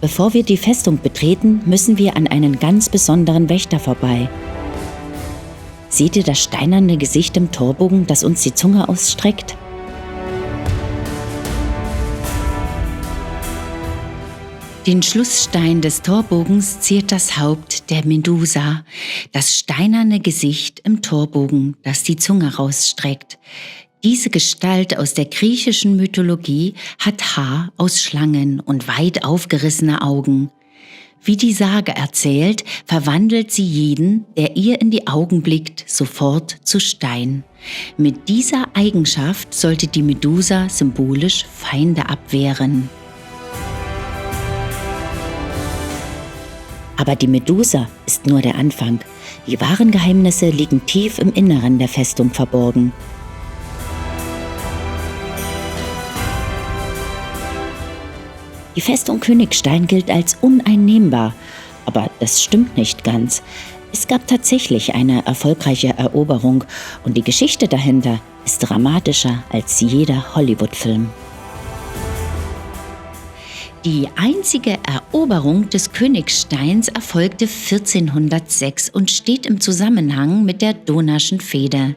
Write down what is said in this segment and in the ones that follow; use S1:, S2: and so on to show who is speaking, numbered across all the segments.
S1: Bevor wir die Festung betreten, müssen wir an einen ganz besonderen Wächter vorbei. Seht ihr das steinerne Gesicht im Torbogen, das uns die Zunge ausstreckt? Den Schlussstein des Torbogens ziert das Haupt der Medusa, das steinerne Gesicht im Torbogen, das die Zunge rausstreckt. Diese Gestalt aus der griechischen Mythologie hat Haar aus Schlangen und weit aufgerissene Augen. Wie die Sage erzählt, verwandelt sie jeden, der ihr in die Augen blickt, sofort zu Stein. Mit dieser Eigenschaft sollte die Medusa symbolisch Feinde abwehren. Aber die Medusa ist nur der Anfang. Die wahren Geheimnisse liegen tief im Inneren der Festung verborgen. Die Festung Königstein gilt als uneinnehmbar, aber das stimmt nicht ganz. Es gab tatsächlich eine erfolgreiche Eroberung und die Geschichte dahinter ist dramatischer als jeder Hollywood-Film. Die einzige Eroberung des Königsteins erfolgte 1406 und steht im Zusammenhang mit der Dohnaschen Fehde.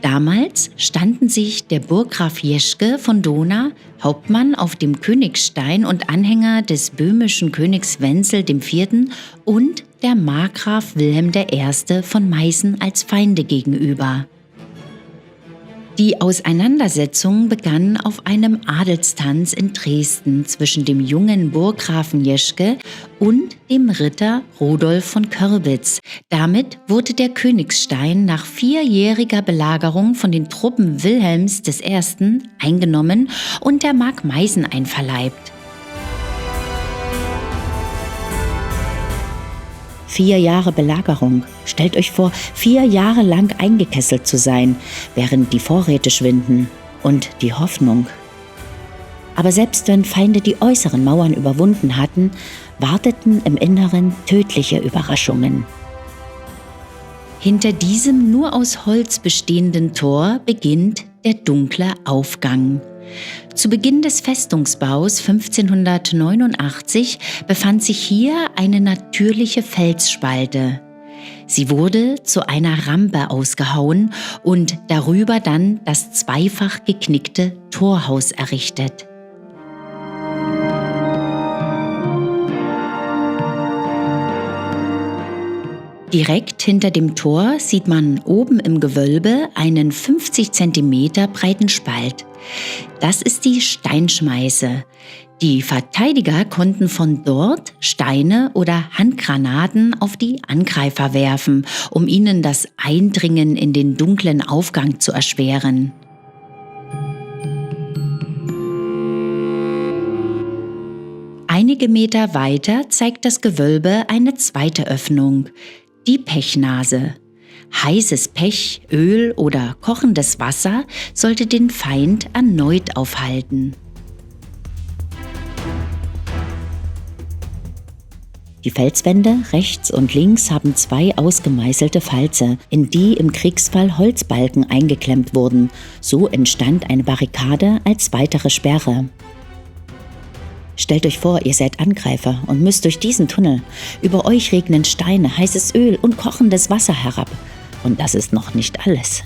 S1: Damals standen sich der Burggraf Jeschke von Dohna, Hauptmann auf dem Königstein und Anhänger des böhmischen Königs Wenzel IV. Und der Markgraf Wilhelm I. von Meißen als Feinde gegenüber. Die Auseinandersetzung begann auf einem Adelstanz in Dresden zwischen dem jungen Burggrafen Jeschke und dem Ritter Rudolf von Körbitz. Damit wurde der Königstein nach 4-jähriger Belagerung von den Truppen Wilhelms I. eingenommen und der Mark Meißen einverleibt. 4 Jahre Belagerung. Stellt euch vor, 4 Jahre lang eingekesselt zu sein, während die Vorräte schwinden und die Hoffnung. Aber selbst wenn Feinde die äußeren Mauern überwunden hatten, warteten im Inneren tödliche Überraschungen. Hinter diesem nur aus Holz bestehenden Tor beginnt der dunkle Aufgang. Zu Beginn des Festungsbaus 1589 befand sich hier eine natürliche Felsspalte. Sie wurde zu einer Rampe ausgehauen und darüber dann das zweifach geknickte Torhaus errichtet. Direkt hinter dem Tor sieht man oben im Gewölbe einen 50 cm breiten Spalt. Das ist die Steinschmeiße. Die Verteidiger konnten von dort Steine oder Handgranaten auf die Angreifer werfen, um ihnen das Eindringen in den dunklen Aufgang zu erschweren. Einige Meter weiter zeigt das Gewölbe eine zweite Öffnung, die Pechnase. Heißes Pech, Öl oder kochendes Wasser sollte den Feind erneut aufhalten. Die Felswände rechts und links haben 2 ausgemeißelte Falze, in die im Kriegsfall Holzbalken eingeklemmt wurden. So entstand eine Barrikade als weitere Sperre. Stellt euch vor, ihr seid Angreifer und müsst durch diesen Tunnel. Über euch regnen Steine, heißes Öl und kochendes Wasser herab. Und das ist noch nicht alles.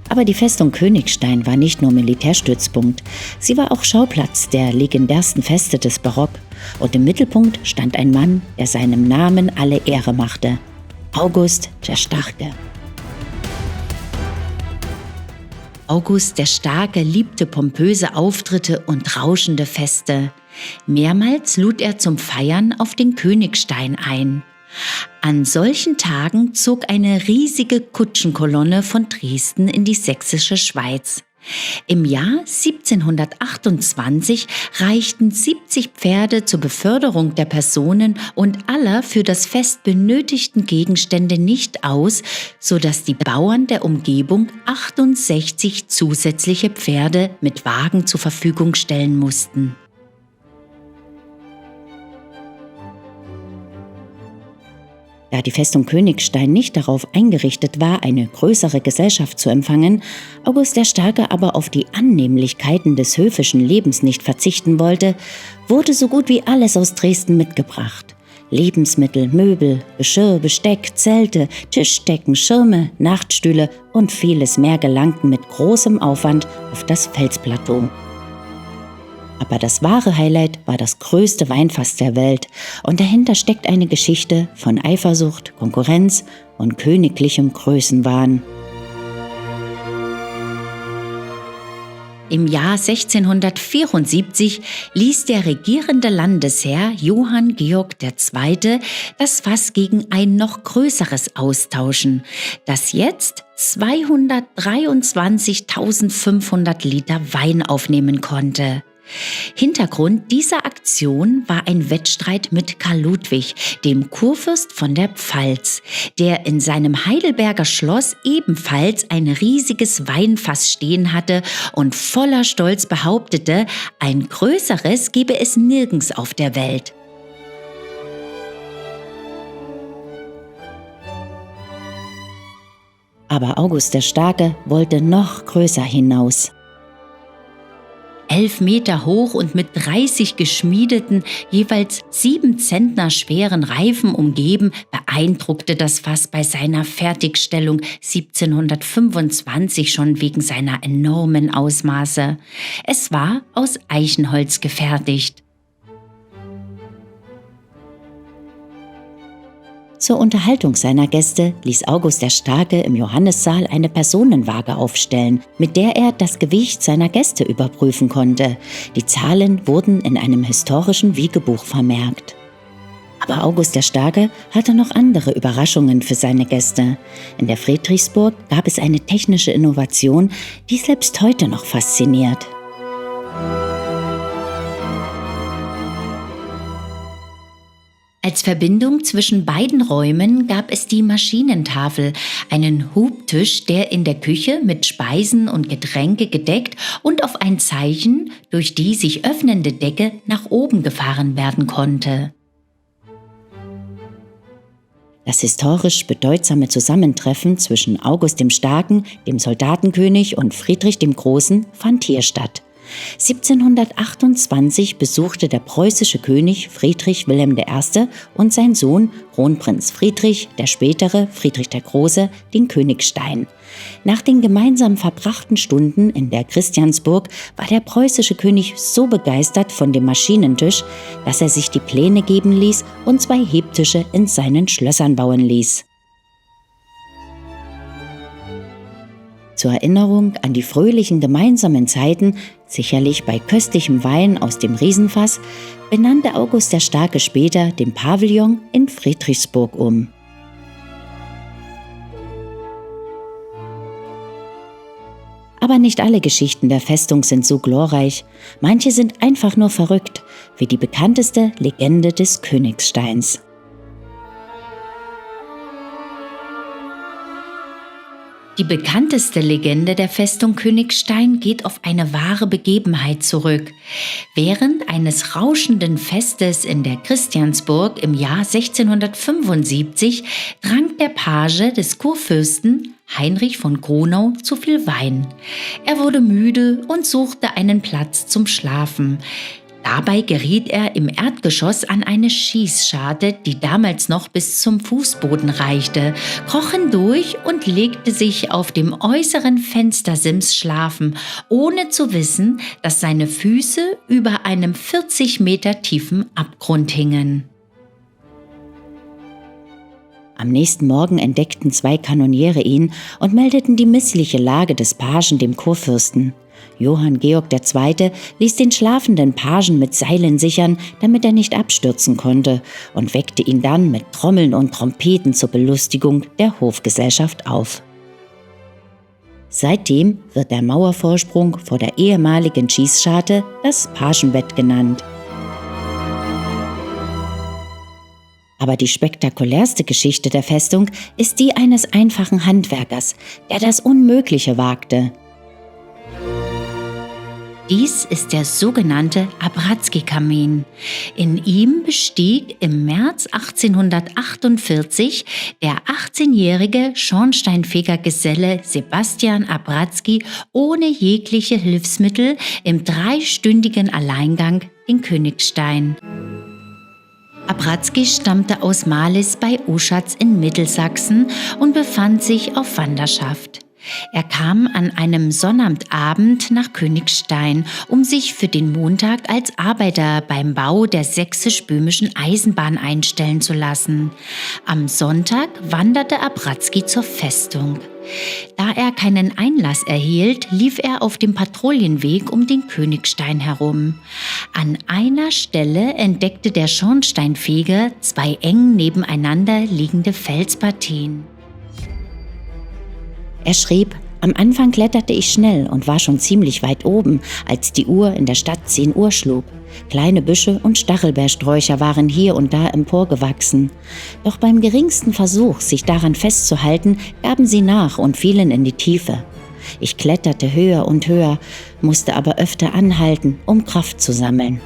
S1: Aber die Festung Königstein war nicht nur Militärstützpunkt, sie war auch Schauplatz der legendärsten Feste des Barock. Und im Mittelpunkt stand ein Mann, der seinem Namen alle Ehre machte: August der Starke. August der Starke liebte pompöse Auftritte und rauschende Feste. Mehrmals lud er zum Feiern auf den Königstein ein. An solchen Tagen zog eine riesige Kutschenkolonne von Dresden in die sächsische Schweiz. Im Jahr 1728 reichten 70 Pferde zur Beförderung der Personen und aller für das Fest benötigten Gegenstände nicht aus, sodass die Bauern der Umgebung 68 zusätzliche Pferde mit Wagen zur Verfügung stellen mussten. Da die Festung Königstein nicht darauf eingerichtet war, eine größere Gesellschaft zu empfangen, August der Starke aber auf die Annehmlichkeiten des höfischen Lebens nicht verzichten wollte, wurde so gut wie alles aus Dresden mitgebracht. Lebensmittel, Möbel, Geschirr, Besteck, Zelte, Tischdecken, Schirme, Nachtstühle und vieles mehr gelangten mit großem Aufwand auf das Felsplateau. Aber das wahre Highlight war das größte Weinfass der Welt und dahinter steckt eine Geschichte von Eifersucht, Konkurrenz und königlichem Größenwahn. Im Jahr 1674 ließ der regierende Landesherr Johann Georg II. Das Fass gegen ein noch größeres austauschen, das jetzt 223.500 Liter Wein aufnehmen konnte. Hintergrund dieser Aktion war ein Wettstreit mit Karl Ludwig, dem Kurfürst von der Pfalz, der in seinem Heidelberger Schloss ebenfalls ein riesiges Weinfass stehen hatte und voller Stolz behauptete, ein größeres gebe es nirgends auf der Welt. Aber August der Starke wollte noch größer hinaus. 11 Meter hoch und mit 30 geschmiedeten, jeweils 7 Zentner schweren Reifen umgeben, beeindruckte das Fass bei seiner Fertigstellung 1725 schon wegen seiner enormen Ausmaße. Es war aus Eichenholz gefertigt. Zur Unterhaltung seiner Gäste ließ August der Starke im Johannissaal eine Personenwaage aufstellen, mit der er das Gewicht seiner Gäste überprüfen konnte. Die Zahlen wurden in einem historischen Wiegebuch vermerkt. Aber August der Starke hatte noch andere Überraschungen für seine Gäste. In der Friedrichsburg gab es eine technische Innovation, die selbst heute noch fasziniert. Als Verbindung zwischen beiden Räumen gab es die Maschinentafel, einen Hubtisch, der in der Küche mit Speisen und Getränke gedeckt und auf ein Zeichen durch die sich öffnende Decke nach oben gefahren werden konnte. Das historisch bedeutsame Zusammentreffen zwischen August dem Starken, dem Soldatenkönig und Friedrich dem Großen fand hier statt. 1728 besuchte der preußische König Friedrich Wilhelm I. und sein Sohn Kronprinz Friedrich, der spätere Friedrich der Große, den Königstein. Nach den gemeinsam verbrachten Stunden in der Christiansburg war der preußische König so begeistert von dem Maschinentisch, dass er sich die Pläne geben ließ und 2 Hebtische in seinen Schlössern bauen ließ. Zur Erinnerung an die fröhlichen gemeinsamen Zeiten, sicherlich bei köstlichem Wein aus dem Riesenfass, benannte August der Starke später den Pavillon in Friedrichsburg um. Aber nicht alle Geschichten der Festung sind so glorreich. Manche sind einfach nur verrückt, wie die bekannteste Legende des Königsteins. Die bekannteste Legende der Festung Königstein geht auf eine wahre Begebenheit zurück. Während eines rauschenden Festes in der Christiansburg im Jahr 1675 trank der Page des Kurfürsten Heinrich von Kronau zu viel Wein. Er wurde müde und suchte einen Platz zum Schlafen. Dabei geriet er im Erdgeschoss an eine Schießscharte, die damals noch bis zum Fußboden reichte, kroch hindurch und legte sich auf dem äußeren Fenstersims schlafen, ohne zu wissen, dass seine Füße über einem 40 Meter tiefen Abgrund hingen. Am nächsten Morgen entdeckten 2 Kanoniere ihn und meldeten die missliche Lage des Pagen dem Kurfürsten. Johann Georg II. Ließ den schlafenden Pagen mit Seilen sichern, damit er nicht abstürzen konnte, und weckte ihn dann mit Trommeln und Trompeten zur Belustigung der Hofgesellschaft auf. Seitdem wird der Mauervorsprung vor der ehemaligen Schießscharte das Pagenbett genannt. Aber die spektakulärste Geschichte der Festung ist die eines einfachen Handwerkers, der das Unmögliche wagte. Dies ist der sogenannte Abrazki-Kamin. In ihm bestieg im März 1848 der 18-jährige Schornsteinfegergeselle Sebastian Abrazki ohne jegliche Hilfsmittel im 3-stündigen Alleingang den Königstein. Abrazki stammte aus Marlis bei Oschatz in Mittelsachsen und befand sich auf Wanderschaft. Er kam an einem Sonnabendabend nach Königstein, um sich für den Montag als Arbeiter beim Bau der sächsisch-böhmischen Eisenbahn einstellen zu lassen. Am Sonntag wanderte Abrazki zur Festung. Da er keinen Einlass erhielt, lief er auf dem Patrouillenweg um den Königstein herum. An einer Stelle entdeckte der Schornsteinfeger 2 eng nebeneinander liegende Felspartien. Er schrieb: Am Anfang kletterte ich schnell und war schon ziemlich weit oben, als die Uhr in der Stadt 10 Uhr schlug. Kleine Büsche und Stachelbeersträucher waren hier und da emporgewachsen. Doch beim geringsten Versuch, sich daran festzuhalten, gaben sie nach und fielen in die Tiefe. Ich kletterte höher und höher, musste aber öfter anhalten, um Kraft zu sammeln.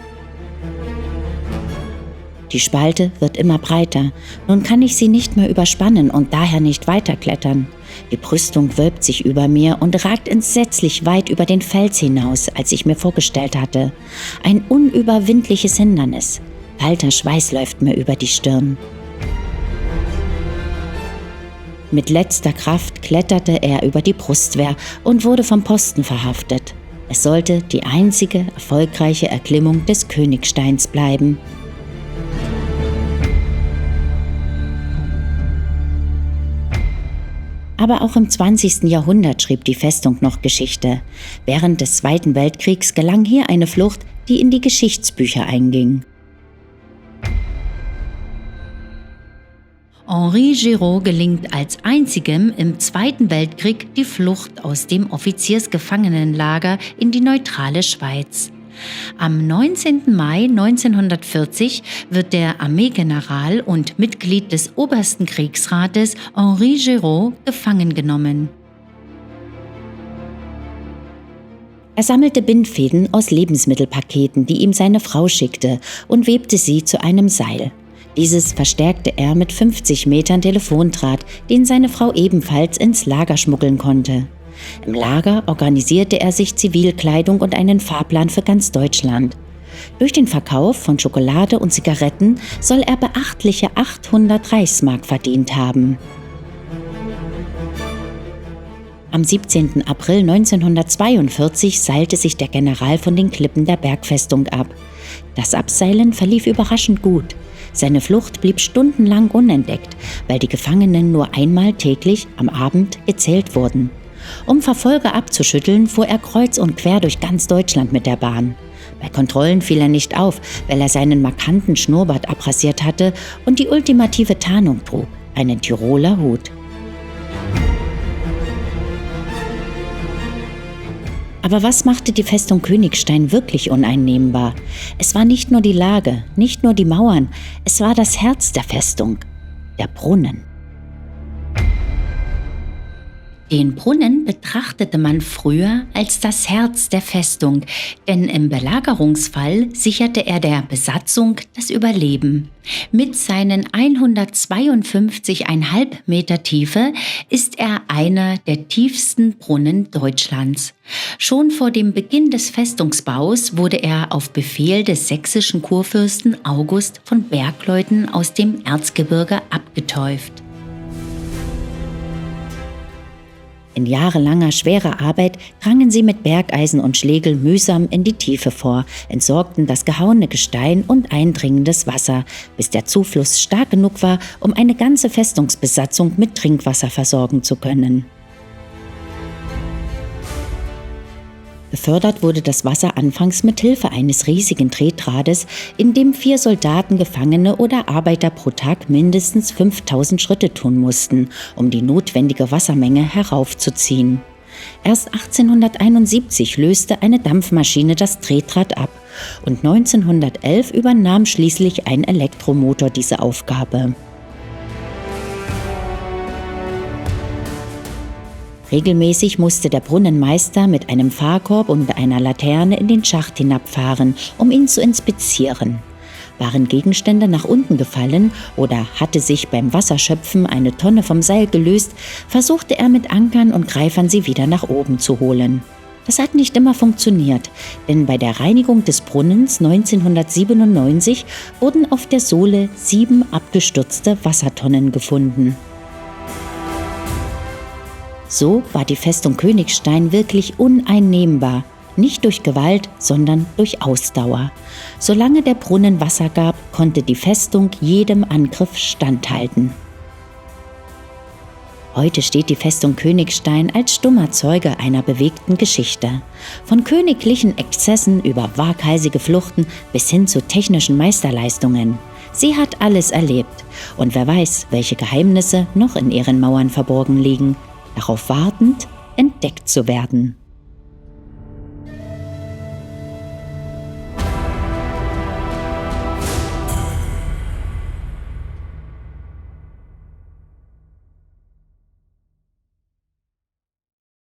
S1: Die Spalte wird immer breiter. Nun kann ich sie nicht mehr überspannen und daher nicht weiterklettern. Die Brüstung wölbt sich über mir und ragt entsetzlich weit über den Fels hinaus, als ich mir vorgestellt hatte. Ein unüberwindliches Hindernis. Kalter Schweiß läuft mir über die Stirn. Mit letzter Kraft kletterte er über die Brustwehr und wurde vom Posten verhaftet. Es sollte die einzige erfolgreiche Erklimmung des Königsteins bleiben. Aber auch im 20. Jahrhundert schrieb die Festung noch Geschichte. Während des Zweiten Weltkriegs gelang hier eine Flucht, die in die Geschichtsbücher einging. Henri Giraud gelingt als einzigem im Zweiten Weltkrieg die Flucht aus dem Offiziersgefangenenlager in die neutrale Schweiz. Am 19. Mai 1940 wird der Armeegeneral und Mitglied des Obersten Kriegsrates Henri Giraud gefangen genommen. Er sammelte Bindfäden aus Lebensmittelpaketen, die ihm seine Frau schickte, und webte sie zu einem Seil. Dieses verstärkte er mit 50 Metern Telefondraht, den seine Frau ebenfalls ins Lager schmuggeln konnte. Im Lager organisierte er sich Zivilkleidung und einen Fahrplan für ganz Deutschland. Durch den Verkauf von Schokolade und Zigaretten soll er beachtliche 800 Reichsmark verdient haben. Am 17. April 1942 seilte sich der General von den Klippen der Bergfestung ab. Das Abseilen verlief überraschend gut. Seine Flucht blieb stundenlang unentdeckt, weil die Gefangenen nur einmal täglich am Abend gezählt wurden. Um Verfolger abzuschütteln, fuhr er kreuz und quer durch ganz Deutschland mit der Bahn. Bei Kontrollen fiel er nicht auf, weil er seinen markanten Schnurrbart abrasiert hatte und die ultimative Tarnung trug, einen Tiroler Hut. Aber was machte die Festung Königstein wirklich uneinnehmbar? Es war nicht nur die Lage, nicht nur die Mauern, es war das Herz der Festung, der Brunnen. Den Brunnen betrachtete man früher als das Herz der Festung, denn im Belagerungsfall sicherte er der Besatzung das Überleben. Mit seinen 152,5 Meter Tiefe ist er einer der tiefsten Brunnen Deutschlands. Schon vor dem Beginn des Festungsbaus wurde er auf Befehl des sächsischen Kurfürsten August von Bergleuten aus dem Erzgebirge abgeteuft. In jahrelanger schwerer Arbeit drangen sie mit Bergeisen und Schlegel mühsam in die Tiefe vor, entsorgten das gehauene Gestein und eindringendes Wasser, bis der Zufluss stark genug war, um eine ganze Festungsbesatzung mit Trinkwasser versorgen zu können. Befördert wurde das Wasser anfangs mit Hilfe eines riesigen Drehdrahtes, in dem 4 Soldaten, Gefangene oder Arbeiter pro Tag mindestens 5000 Schritte tun mussten, um die notwendige Wassermenge heraufzuziehen. Erst 1871 löste eine Dampfmaschine das Drehdraht ab und 1911 übernahm schließlich ein Elektromotor diese Aufgabe. Regelmäßig musste der Brunnenmeister mit einem Fahrkorb und einer Laterne in den Schacht hinabfahren, um ihn zu inspizieren. Waren Gegenstände nach unten gefallen oder hatte sich beim Wasserschöpfen eine Tonne vom Seil gelöst, versuchte er mit Ankern und Greifern sie wieder nach oben zu holen. Das hat nicht immer funktioniert, denn bei der Reinigung des Brunnens 1997 wurden auf der Sohle 7 abgestürzte Wassertonnen gefunden. So war die Festung Königstein wirklich uneinnehmbar, nicht durch Gewalt, sondern durch Ausdauer. Solange der Brunnen Wasser gab, konnte die Festung jedem Angriff standhalten. Heute steht die Festung Königstein als stummer Zeuge einer bewegten Geschichte. Von königlichen Exzessen über waghalsige Fluchten bis hin zu technischen Meisterleistungen. Sie hat alles erlebt und wer weiß, welche Geheimnisse noch in ihren Mauern verborgen liegen, darauf wartend, entdeckt zu werden.